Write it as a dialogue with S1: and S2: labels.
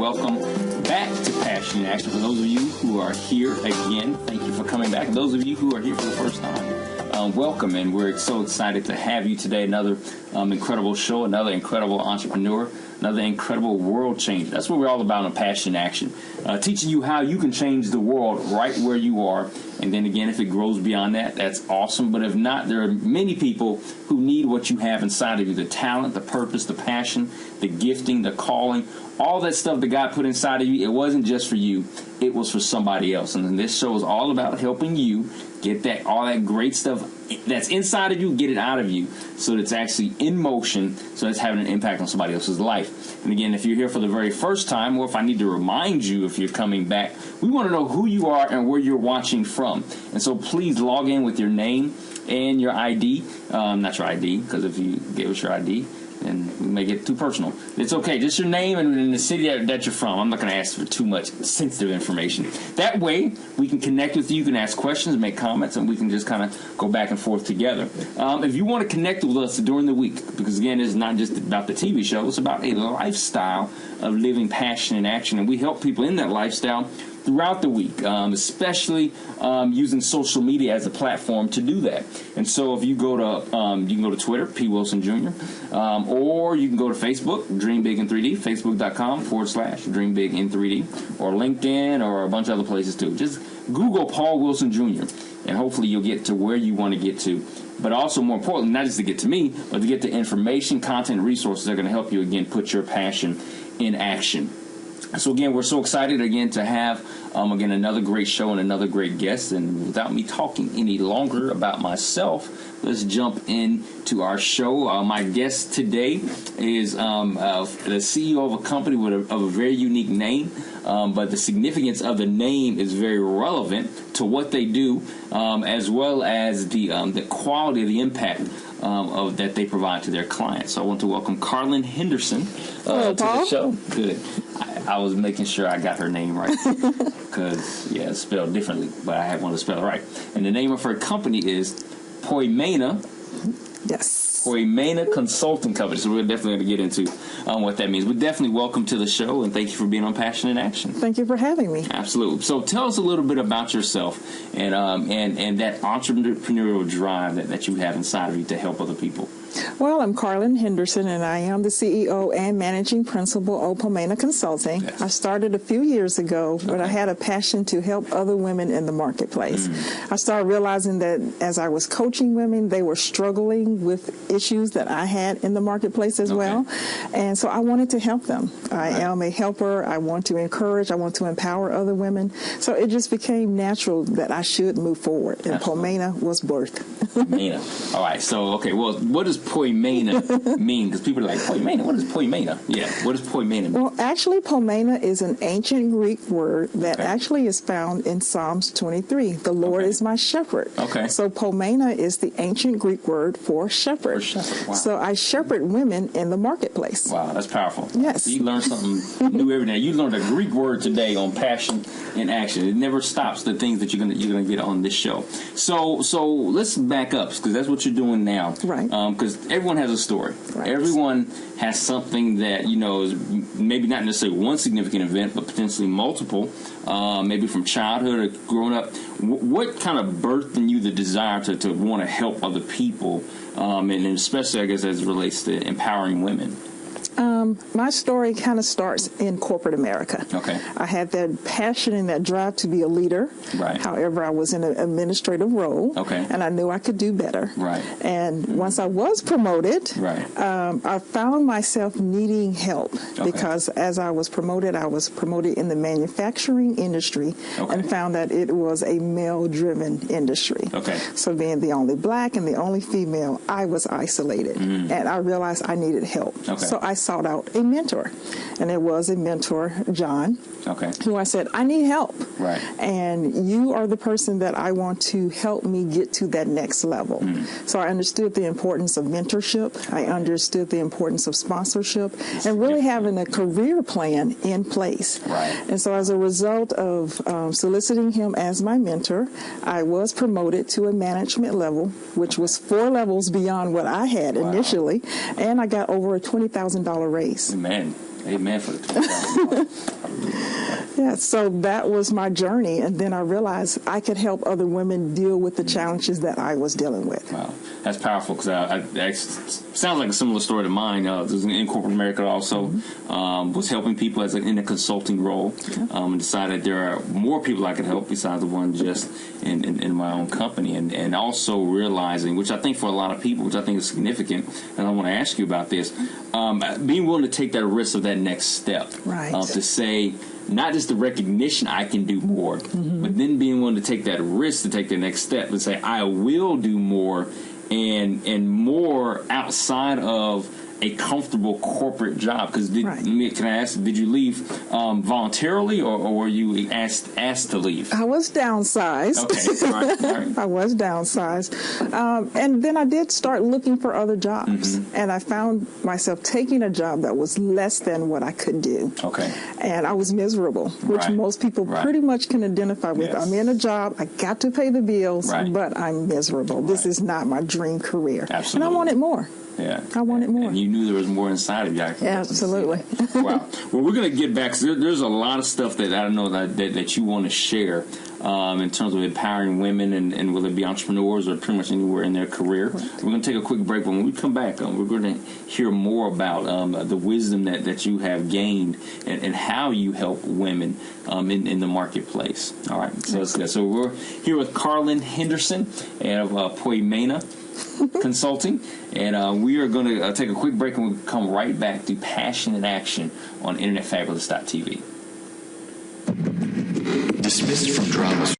S1: welcome back to Passion in Action. For those of you who are here again, thank you for coming back. And those of you who are here for the first time, welcome. And we're so excited to have you today. Another incredible show, another incredible entrepreneur, another incredible world changer. That's what we're all about on Passion in Action. Teaching you how you can change the world right where you are. And then again, if it grows beyond that, that's awesome. But if not, there are many people who need what you have inside of you, the talent, the purpose, the passion, the gifting, the calling, all that stuff that God put inside of you. It wasn't just for you. It was for somebody else. And this show is all about helping you get that, all that great stuff that's inside of you, get it out of you so that it's actually in motion, so it's having an impact on somebody else's life. And again, if you're here for the very first time, or if I need to remind you if you're coming back, we want to know who you are and where you're watching from. And so please log in with your name and your ID. Not your ID, because if you give us your ID, and we may get too personal. It's okay. Just your name and the city that you're from. I'm not going to ask for too much sensitive information. That way, we can connect with you. You can ask questions, make comments, and we can just kind of go back and forth together. If you want to connect with us during the week, because, again, it's not just about the TV show. It's about a lifestyle of living passion in action, and we help people in that lifestyle throughout the week, especially using social media as a platform to do that. And so if you go to, you can go to Twitter, P. Wilson Jr., or you can go to Facebook, Dream Big in 3D, facebook.com/Dream Big in 3D, or LinkedIn, or a bunch of other places too. Just Google Paul Wilson Jr., and hopefully you'll get to where you want to get to. But also, more importantly, not just to get to me, but to get the information, content, resources that are going to help you, again, put your passion in action. So, again, we're so excited, again, to have, again, another great show and another great guest. And without me talking any longer about myself, let's jump into our show. My guest today is the CEO of a company with a very unique name, but the significance of the name is very relevant to what they do, as well as the quality of the impact of that they provide to their clients. So I want to welcome Karlyn Henderson to the show. Good. I was making sure I got her name right because, yeah, it's spelled differently, but I had one to spell it right. And the name of her company is Poiomena.
S2: Yes.
S1: Poiomena Consulting Company. So we're definitely going to get into what that means. But definitely welcome to the show, and thank you for being on Passion in Action.
S2: Thank you for having me.
S1: Absolutely. So tell us a little bit about yourself and that entrepreneurial drive that you have inside of you to help other people.
S2: Well, I'm Karlyn Henderson, and I am the CEO and Managing Principal of Poiomena Consulting. Yes. I started a few years ago, but I had a passion to help other women in the marketplace. I started realizing that as I was coaching women, they were struggling with issues that I had in the marketplace as well. And so I wanted to help them. I am a helper. I want to encourage. I want to empower other women. So it just became natural that I should move forward, and Poiomena was birthed.
S1: Poiomena. All right. So, okay, well, what does Poiomena mean? Because people are like, Poiomena? What is Poiomena? Yeah, what does Poiomena mean?
S2: Well, actually, Poiomena is an ancient Greek word that actually is found in Psalms 23. The Lord is my shepherd. Okay. So Poiomena is the ancient Greek word for shepherd. Wow. So I shepherd women in the marketplace.
S1: Wow, that's powerful.
S2: Yes.
S1: So you learn something new every day. You learned a Greek word today on Passion in Action. It never stops the things that you're gonna get on this show. So let's back up, because that's what you're doing now.
S2: Right.
S1: Because everyone has a story. Right. Everyone has something that, is maybe not necessarily one significant event, but potentially multiple, maybe from childhood or growing up. What kind of birthed in you the desire to want to help other people, and especially, I guess, as it relates to empowering women?
S2: My story kind of starts in corporate America. Okay. I had that passion and that drive to be a leader. Right. However, I was in an administrative role. Okay. And I knew I could do better. Right. And once I was promoted, I found myself needing help because as I was promoted in the manufacturing industry and found that it was a male-driven industry. Okay. So being the only black and the only female, I was isolated. And I realized I needed help. Okay. So I sought out a mentor, and it was a mentor, John, who I said, I need help. Right. And you are the person that I want to help me get to that next level. So I understood the importance of mentorship. I understood the importance of sponsorship and really having a career plan in place. Right. And so as a result of soliciting him as my mentor, I was promoted to a management level, which was 4 levels beyond what I had initially, and I got over a $20,000 raise.
S1: Man. Amen for the $20,000.
S2: Yeah, so that was my journey, and then I realized I could help other women deal with the challenges that I was dealing with.
S1: Wow, that's powerful, because that sounds like a similar story to mine. In corporate America also, was helping people in a consulting role, and decided there are more people I could help besides the one just in my own company, and also realizing, which I think for a lot of people, which I think is significant, and I want to ask you about this, being willing to take that risk of that next step,
S2: right?
S1: To say, not just the recognition I can do more, but then being willing to take that risk to take the next step and say, I will do more and more outside of a comfortable corporate job. Because can I ask, did you leave voluntarily, or were you asked to leave?
S2: I was downsized.
S1: Okay, all right.
S2: I was downsized, and then I did start looking for other jobs, and I found myself taking a job that was less than what I could do.
S1: Okay,
S2: and I was miserable, which most people pretty much can identify with. Yes. I'm in a job, I got to pay the bills, but I'm miserable. This is not my dream career.
S1: Absolutely.
S2: And I wanted more.
S1: Yeah,
S2: I wanted more.
S1: And you knew there was more inside of you.
S2: Absolutely.
S1: Wow. Well, we're going to get back. So there's a lot of stuff that I don't know that you want to share in terms of empowering women, and whether it be entrepreneurs or pretty much anywhere in their career. Right. We're going to take a quick break, but when we come back, we're going to hear more about the wisdom that you have gained and how you help women in the marketplace. All right. So let's go. So we're here with Karlyn Henderson of Poiomena Consulting, and we are going to take a quick break, and we'll come right back to Passionate Action on InternetFabulous.tv.
S3: Dismissed from dramas.